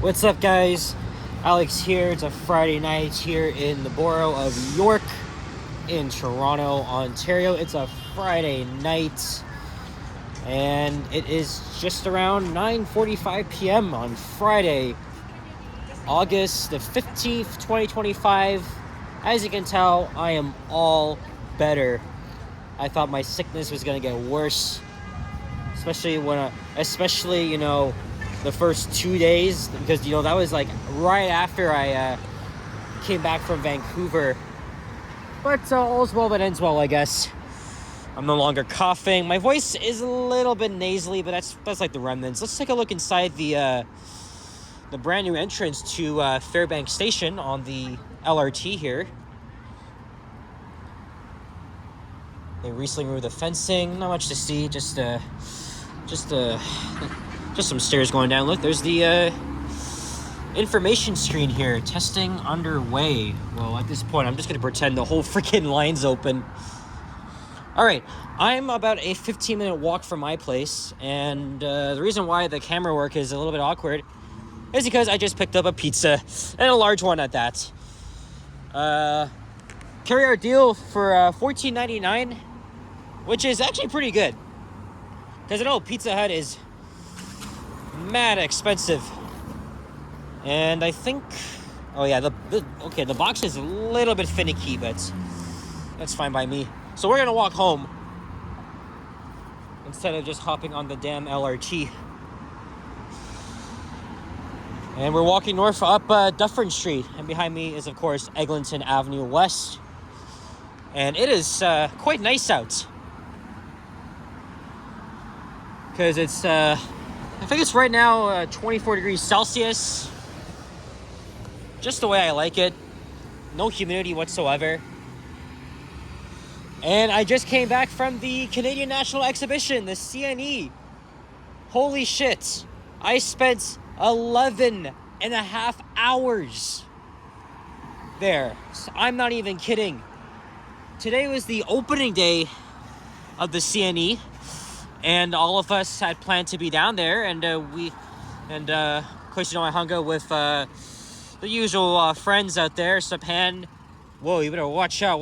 What's up, guys? Alex here. It's a Friday night here in the borough of York in Toronto, Ontario. It's a Friday night and it is just around 9:45 p.m. on Friday, August the 15th, 2025. As you can tell, I am all better. I thought my sickness was going to get worse, especially the first 2 days, because that was like right after I came back from Vancouver. But all's well that ends well, I guess. I'm no longer coughing. My voice is a little bit nasally, but that's like the remnants. Let's take a look inside the brand new entrance to Fairbanks Station on the LRT here. They recently removed the fencing. Not much to see. Just some stairs going down. Look, there's the information screen here. Testing underway. Well, at this point, I'm just going to pretend the whole freaking line's open. All right, I'm about a 15-minute walk from my place, and the reason why the camera work is a little bit awkward is because I just picked up a pizza, and a large one at that. Carry our deal for $14.99, which is actually pretty good, because I know Pizza Hut is mad expensive. And I think, the box is a little bit finicky, but that's fine by me. So we're gonna walk home instead of just hopping on the damn LRT. And we're walking north up Dufferin Street, and behind me is, of course, Eglinton Avenue West. And it is quite nice out, because it's I think it's right now 24 degrees Celsius. Just the way I like it. No humidity whatsoever. And I just came back from the Canadian National Exhibition, the CNE. Holy shit. I spent 11 and a half hours there. So I'm not even kidding. Today was the opening day of the CNE. And all of us had planned to be down there, and of course, I hung out with the usual friends out there. Sapan, whoa, you better watch out!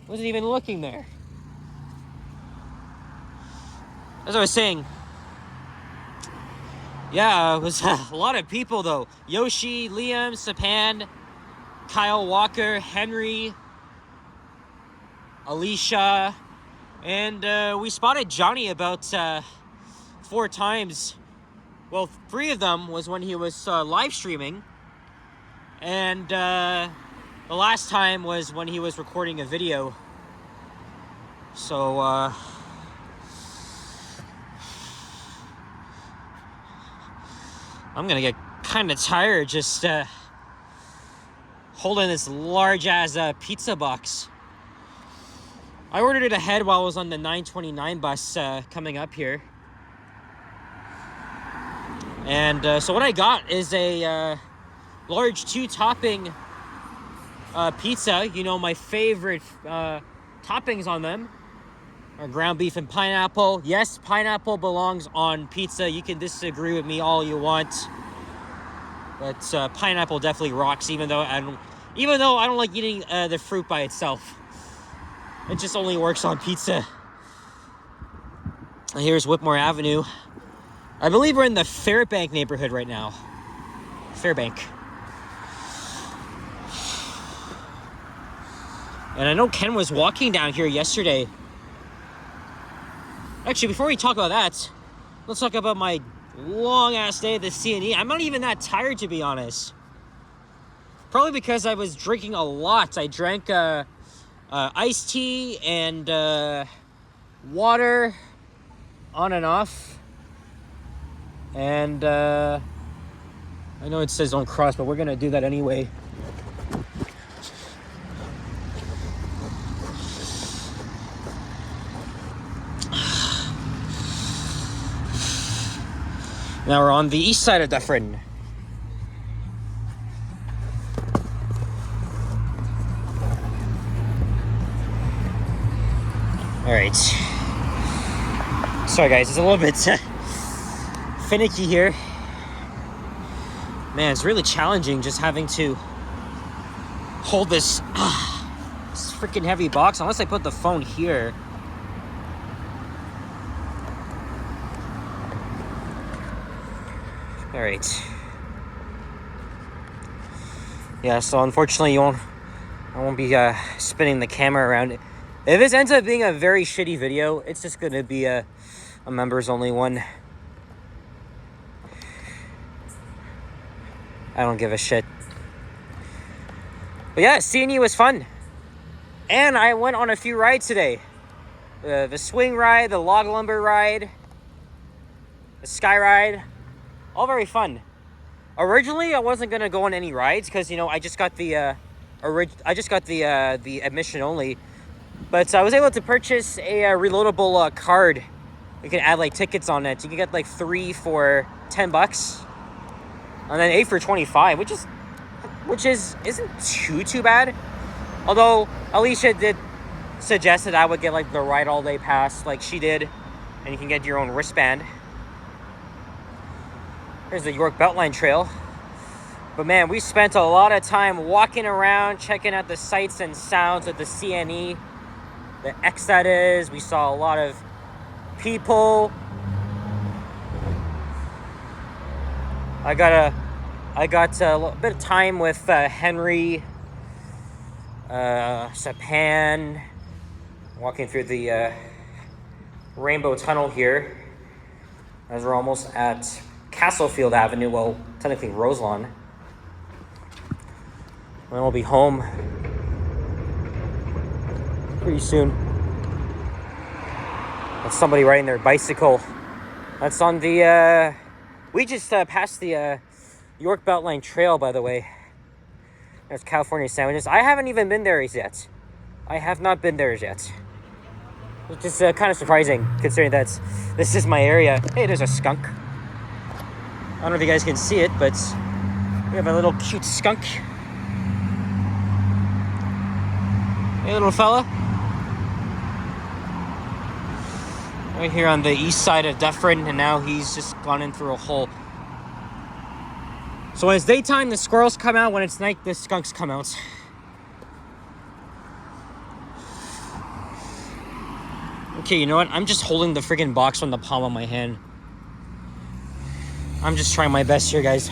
Wasn't even looking there. As I was saying, yeah, it was a lot of people though. Yoshi, Liam, Sapan, Kyle Walker, Henry, Alicia. And we spotted Johnny about 4 times. Well, 3 of them was when he was live streaming. And the last time was when he was recording a video. So, I'm gonna get kind of tired just holding this large-ass pizza box. I ordered it ahead while I was on the 929 bus coming up here. And so what I got is a large 2-topping pizza. My favorite toppings on them are ground beef and pineapple. Yes, pineapple belongs on pizza. You can disagree with me all you want, but pineapple definitely rocks. Even though I don't like eating the fruit by itself. It just only works on pizza. Here's Whitmore Avenue. I believe we're in the Fairbank neighborhood right now. Fairbank. And I know Ken was walking down here yesterday. Actually, before we talk about that, let's talk about my long-ass day at the CNE. I'm not even that tired, to be honest. Probably because I was drinking a lot. I drank iced tea and water on and off. And I know it says don't cross, but we're gonna do that anyway. Now we're on the east side of Dufferin. Alright. Sorry guys, it's a little bit finicky here. Man, it's really challenging just having to hold this freaking heavy box, unless I put the phone here. Alright. Yeah, so unfortunately I won't be spinning the camera around. If this ends up being a very shitty video, it's just gonna be a members only one. I don't give a shit. But yeah, CNE was fun. And I went on a few rides today. The swing ride, the log lumber ride, the sky ride, all very fun. Originally, I wasn't gonna go on any rides because, you know, I just got the admission only. But I was able to purchase a reloadable card. You can add like tickets on it. You can get like 3 for $10, and then 8 for $25, which isn't too bad. Although Alicia did suggest that I would get like the ride all day pass, like she did, and you can get your own wristband. Here's the York Beltline Trail. But man, we spent a lot of time walking around, checking out the sights and sounds of the CNE. The X, that is. We saw a lot of people. I got a little bit of time with Henry, Sapan, walking through the Rainbow Tunnel here, as we're almost at Castlefield Avenue, well, technically Roselawn. And then we'll be home pretty soon. That's somebody riding their bicycle. That's on the, we just passed the York Beltline Trail, by the way. There's California Sandwiches. I haven't even been there yet. I have not been there yet. Which is kind of surprising, considering that this is my area. Hey, there's a skunk. I don't know if you guys can see it, but we have a little cute skunk. Hey, little fella. Right here on the east side of Dufferin, and now he's just gone in through a hole. So when it's daytime, the squirrels come out. When it's night, the skunks come out. Okay, you know what? I'm just holding the freaking box on the palm of my hand. I'm just trying my best here, guys.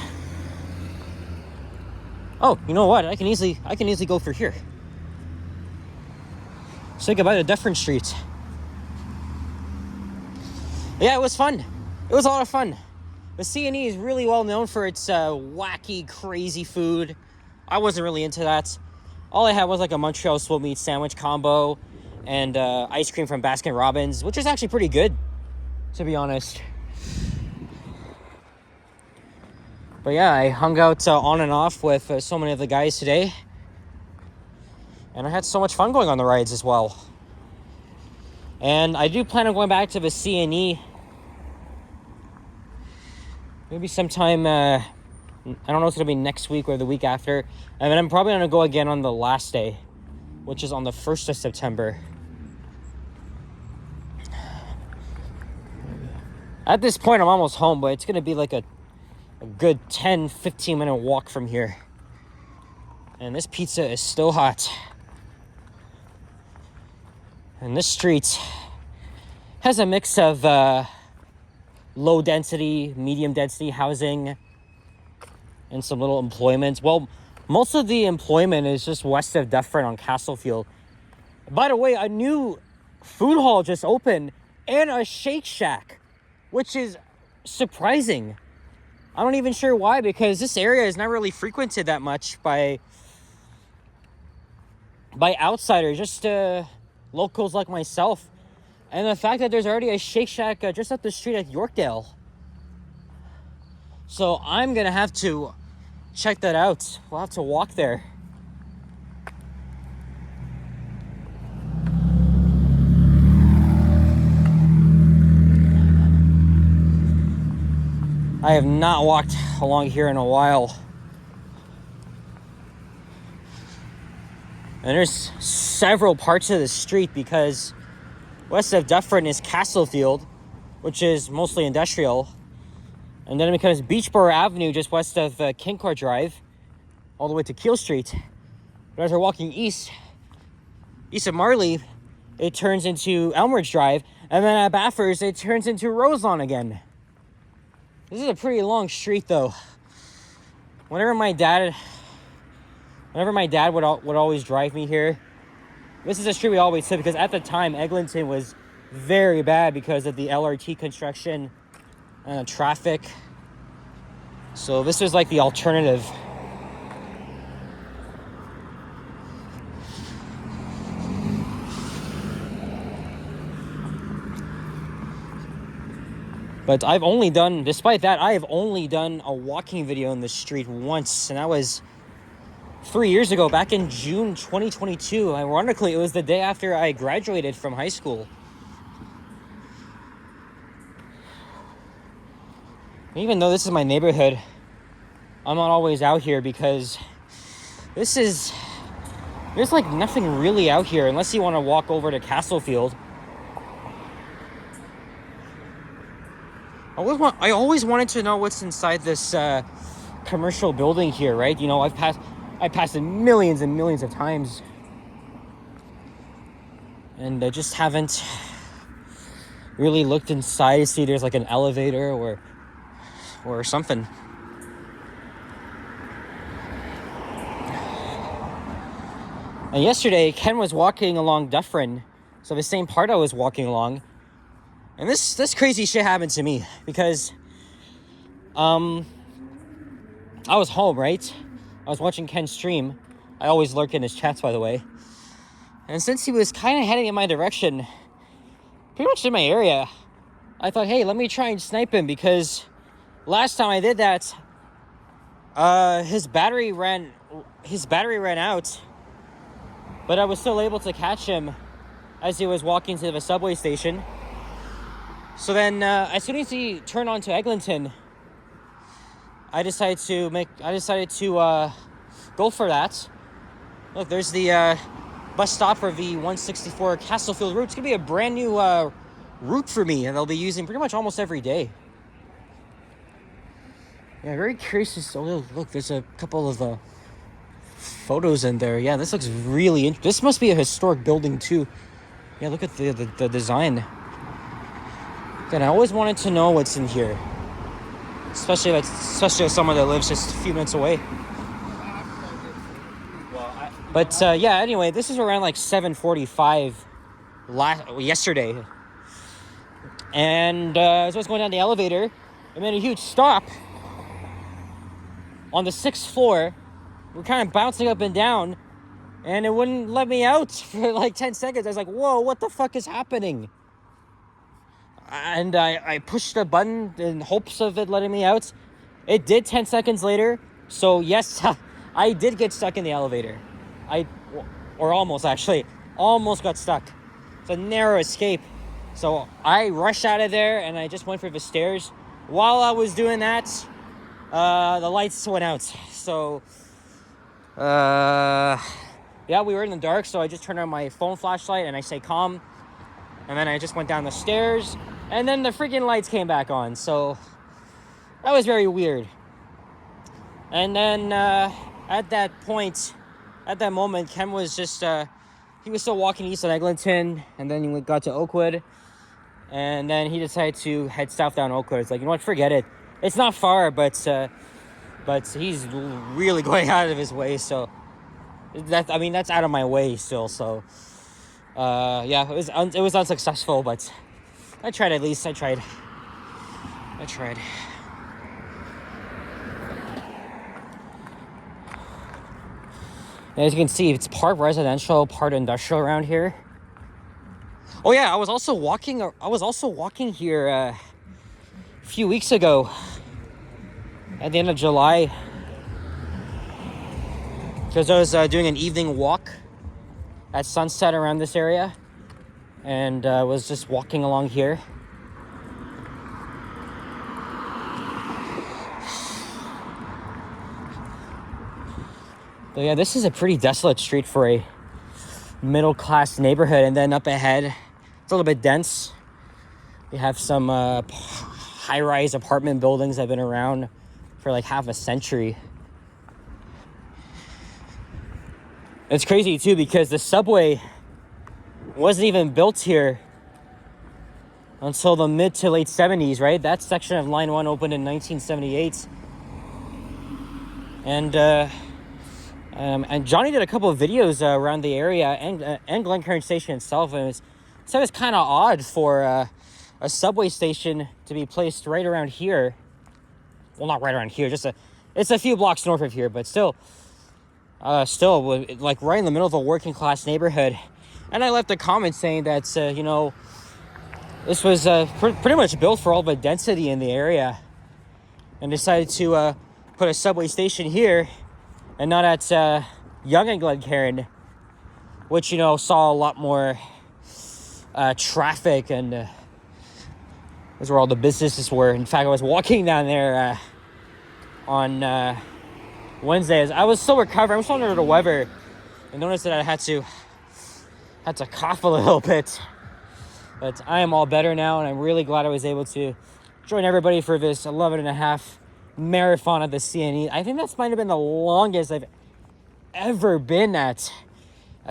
Oh, you know what? I can easily go through here. Say goodbye to Dufferin Street. Yeah, it was fun. It was a lot of fun. The CNE is really well known for its wacky, crazy food. I wasn't really into that. All I had was like a Montreal swill meat sandwich combo and ice cream from Baskin Robbins, which is actually pretty good, to be honest. But yeah, I hung out on and off with so many of the guys today. And I had so much fun going on the rides as well. And I do plan on going back to the CNE. Maybe sometime, I don't know if it's going to be next week or the week after. And then I'm probably going to go again on the last day, which is on the 1st of September. At this point, I'm almost home, but it's going to be like a good 10-15 minute walk from here. And this pizza is still hot. And this street has a mix of low density, medium density housing and some little employment. Well, most of the employment is just west of Dufferin on Castlefield. By the way, a new food hall just opened and a Shake Shack, which is surprising. I'm not even sure why, because this area is not really frequented that much by outsiders, just locals like myself. And the fact that there's already a Shake Shack just up the street at Yorkdale. So I'm going to have to check that out. We'll have to walk there. I have not walked along here in a while. And there's several parts of the street because West of Dufferin is Castlefield, which is mostly industrial. And then it becomes Beachboro Avenue, just west of Kincourt Drive, all the way to Keele Street. But as we're walking east of Marley, it turns into Elmridge Drive. And then at Bathurst, it turns into Roselawn again. This is a pretty long street, though. Whenever my dad would always drive me here, this is a street we always took, because at the time, Eglinton was very bad because of the LRT construction and traffic. So this was like the alternative. But despite that, I have only done a walking video in the street once, and that was 3 years ago, back in June 2022. Ironically, it was the day after I graduated from high school. Even though this is my neighborhood, I'm not always out here because there's like nothing really out here unless you want to walk over to Castlefield. I always wanted to know what's inside this commercial building here, right? You know, I passed it millions and millions of times, and I just haven't really looked inside to see if there's like an elevator or something. And yesterday, Ken was walking along Dufferin, so the same part I was walking along. And this crazy shit happened to me because I was home, right? I was watching Ken stream. I always lurk in his chats, by the way. And since he was kind of heading in my direction, pretty much in my area, I thought, hey, let me try and snipe him, because last time I did that, his battery ran out, but I was still able to catch him as he was walking to the subway station. So then, as soon as he turned onto Eglinton, I decided to go for that. Look, there's the bus stop for the 164 Castlefield route. It's gonna be a brand new route for me, and they'll be using pretty much almost every day. Yeah, very curious to see. Oh, look, there's a couple of photos in there. Yeah, this looks really interesting. This must be a historic building too. Yeah, look at the design. Again, I always wanted to know what's in here, especially as someone that lives just a few minutes away. But yeah, anyway, this is around like 7:45 yesterday, and as I was going down the elevator, I made a huge stop on the 6th floor. We're kind of bouncing up and down, and it wouldn't let me out for like 10 seconds. I was like, whoa, what the fuck is happening? And I pushed the button in hopes of it letting me out. It did 10 seconds later. So yes, I did get stuck in the elevator. Almost got stuck. It's a narrow escape. So I rushed out of there and I just went for the stairs. While I was doing that, the lights went out. So, yeah, we were in the dark. So I just turned on my phone flashlight and I stayed calm. And then I just went down the stairs, and then the freaking lights came back on. So that was very weird. And then at that moment, Ken was just, he was still walking east on Eglinton, and then he got to Oakwood, and then he decided to head south down Oakwood. It's like, you know what, forget it. It's not far, but he's really going out of his way. So that's out of my way still. So. Yeah, it was unsuccessful, but I tried at least. I tried. As you can see, it's part residential, part industrial around here. Oh yeah, I was also walking here a few weeks ago at the end of July, because I was doing an evening walk at sunset around this area, and was just walking along here. But yeah, this is a pretty desolate street for a middle-class neighborhood. And then up ahead, It's a little bit dense. We have some high-rise apartment buildings that have been around for like half a century. It's crazy too because the subway wasn't even built here until the mid to late 70s, right? That section of Line 1 opened in 1978. And Johnny did a couple of videos around the area and Glencairn Station itself, and it was kind of odd for a subway station to be placed right around here. Well, not right around here, it's a few blocks north of here, but still like right in the middle of a working class neighborhood. And I left a comment saying that this was pretty much built for all the density in the area, and decided to put a subway station here and not at Yonge and Glencairn, which saw a lot more traffic, and those where all the businesses were. In fact, I was walking down there on Wednesday. I was still recovering. I was still under the weather, and noticed that I had to cough a little bit. But I am all better now, and I'm really glad I was able to join everybody for this 11.5 marathon at the CNE. I think that might have been the longest I've ever been at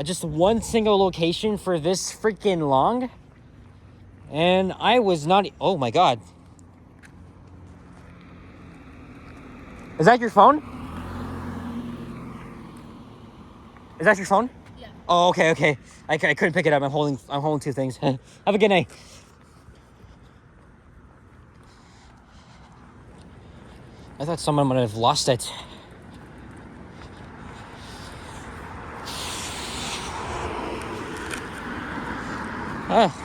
just one single location for this freaking long. And I was not... Oh my God. Is that your phone? Is that your phone? Yeah. Oh, okay. I couldn't pick it up. I'm holding two things. Have a good night. I thought someone might have lost it.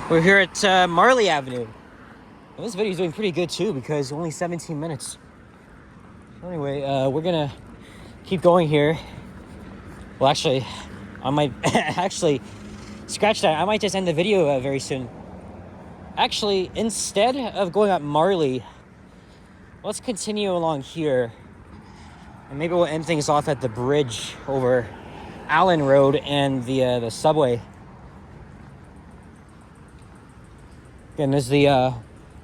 We're here at Marley Avenue. And this video is doing pretty good too because only 17 minutes. So anyway, we're gonna keep going here. Well, actually, I might scratch that. I might just end the video very soon. Actually, instead of going up Marley, let's continue along here. And maybe we'll end things off at the bridge over Allen Road and the subway. Again, there's the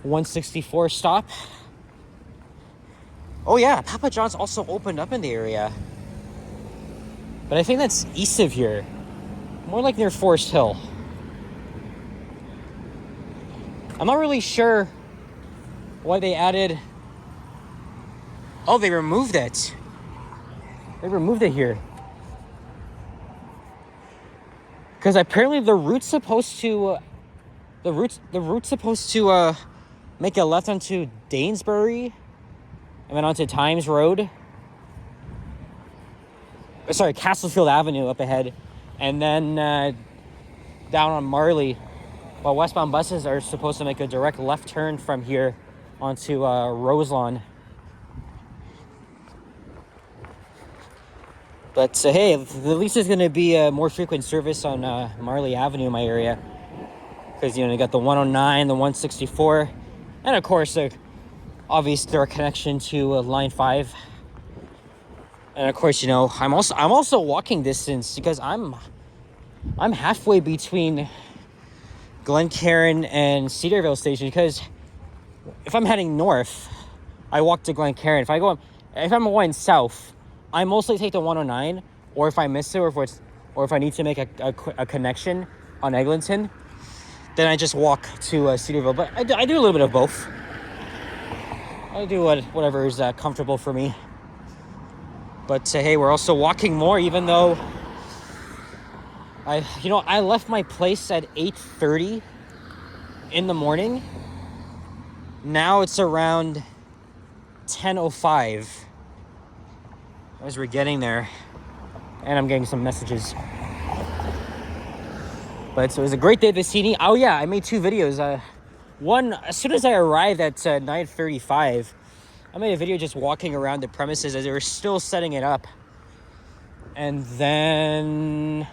164 stop. Oh yeah, Papa John's also opened up in the area. But I think that's east of here. More like near Forest Hill. I'm not really sure why they added... Oh, they removed it. They removed it here. Because apparently the route's supposed to... The route's supposed to make a left onto Danesbury and then onto Times Road. Sorry, Castlefield Avenue up ahead, and then down on Marley. While westbound buses are supposed to make a direct left turn from here onto Roselawn. But hey, at least there's going to be a more frequent service on Marley Avenue in my area. Because, you got the 109, the 164, and of course, obvious direct connection to Line 5. And of course, I'm also walking distance because I'm halfway between Glencairn and Cedarville Station. Because if I'm heading north, I walk to Glencairn. If I'm going south, I mostly take the 109. Or if I miss it, or if I need to make a connection on Eglinton, then I just walk to Cedarville. But I do a little bit of both. I do whatever is comfortable for me. But hey, we're also walking more, even though I left my place at 8:30 in the morning. Now it's around 10:05 as we're getting there, and I'm getting some messages. But so it was a great day at the CNE. Oh yeah, I made 2 videos. One, as soon as I arrived at 9:35, I made a video just walking around the premises as they were still setting it up. And then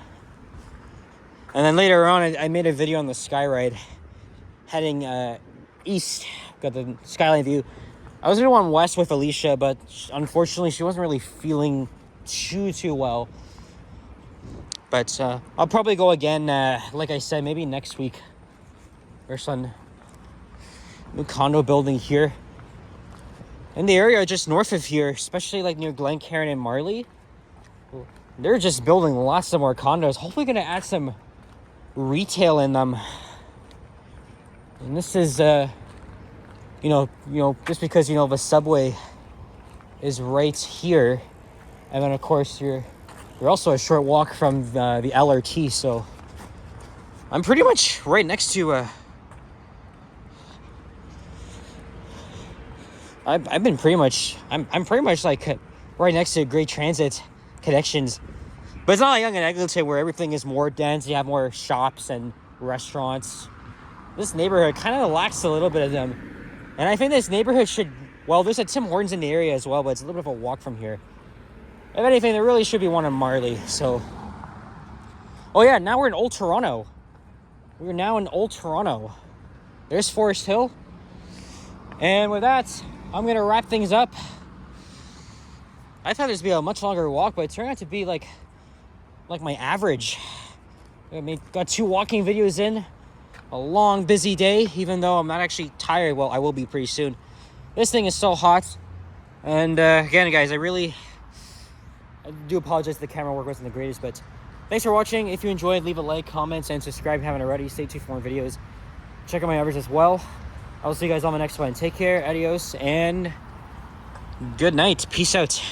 later on, I made a video on the Skyride heading east. Got the skyline view. I was going to go on west with Alicia, but unfortunately, she wasn't really feeling too well. But I'll probably go again, like I said, maybe next week. There's some new condo building here. In the area just north of here, especially like near Glencairn and Marley, they're just building lots of more condos. Hopefully gonna add some retail in them. And this is you know, just because, you know, the subway is right here, and then of course you're also a short walk from the LRT, so I'm pretty much right next to I've been pretty much I'm pretty much like right next to great transit connections. But it's not like Yonge and Eglinton where everything is more dense, you have more shops and restaurants. This neighborhood kind of lacks a little bit of them. And I think this neighborhood should, well, there's a Tim Hortons in the area as well, but it's a little bit of a walk from here. If anything, there really should be one in Marley, so. Oh yeah, now we're in Old Toronto. We're now in Old Toronto. There's Forest Hill. And with that, I'm going to wrap things up. I thought this would be a much longer walk, but it turned out to be like my average. I got 2 walking videos in. A long, busy day, even though I'm not actually tired. Well, I will be pretty soon. This thing is so hot. And again, guys, I do apologize the camera work wasn't the greatest, but thanks for watching. If you enjoyed, leave a like, comment, and subscribe if you haven't already. Stay tuned for more videos. Check out my others as well. I will see you guys on the next one. Take care, adios, and good night. Peace out.